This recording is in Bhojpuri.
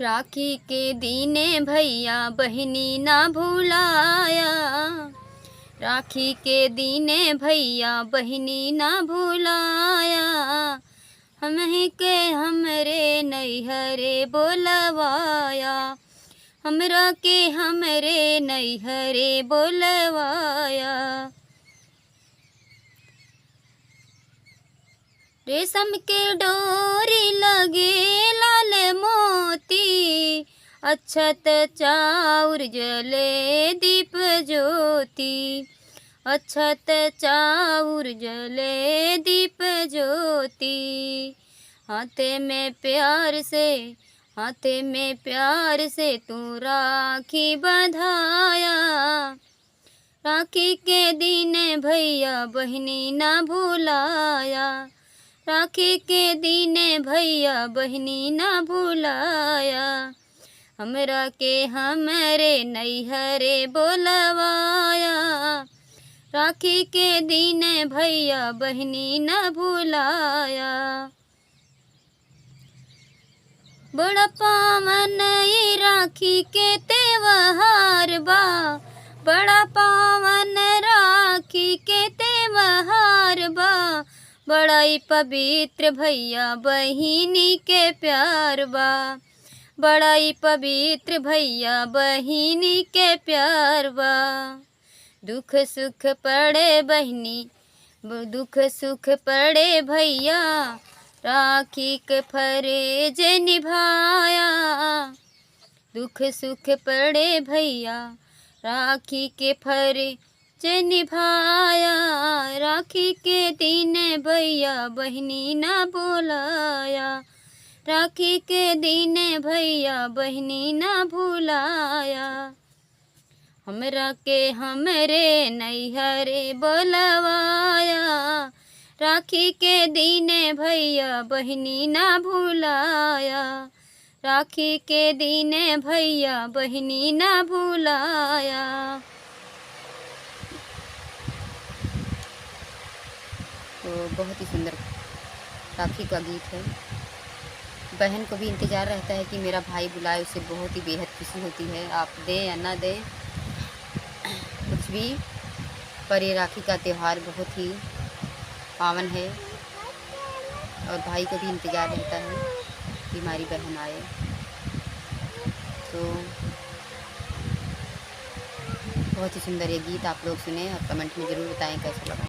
राखी के दीने भैया बहिनी ना भुलाया। राखी के दीने भैया बहिनी ना भुलाया। हमही के हमरे नैहरे बोलवाया। हमरा के हमरे नैहरे बोलवाया। रेशम के डोरी लगे लाल मोती। अक्षत चाउर जले दीप ज्योति। अक्षत चाउर जले दीप ज्योति। हाथे में प्यार से तू राखी बंधाया। राखी के दिन भैया बहिनी ना भुलाया। राखी के दिन भैया बहिनी ना भुलाया। हमरा के हमरे नैहरे बोलवाया। राखी के दिन भैया बहिनी ना भुलाया। बड़ा पावन ये राखी के त्योहार बा। बड़ा पावन राखी के त्योहार बा। बड़ा ही पवित्र भैया बहिनी के प्यार बा। बड़ा ही पवित्र भैया बहिनी के प्यार बा। दुख सुख पड़े बहिनी, दुख सुख पड़े भैया, राखी के फर्ज निभाया। दुख सुख पड़े भैया, राखी के फर्ज निभाया। राखी के दिन भैया बहिनी ना भुलाया। राखी के दिन भैया बहिनी ना भुलाया। हमरा के हमरे नैहरे बोलवाया। राखी के दिन भैया बहिनी ना भुलाया। राखी के दिन भैया बहिनी ना भुलाया। तो बहुत ही सुंदर राखी का गीत है। बहन को भी इंतज़ार रहता है कि मेरा भाई बुलाए, उसे बहुत ही बेहद खुशी होती है। आप दें या ना दें कुछ भी, पर ये राखी का त्यौहार बहुत ही पावन है। और भाई को भी इंतज़ार रहता है कि हमारी बहन आए। तो बहुत ही सुंदर ये गीत आप लोग सुने और कमेंट में ज़रूर बताएं कैसा लगा।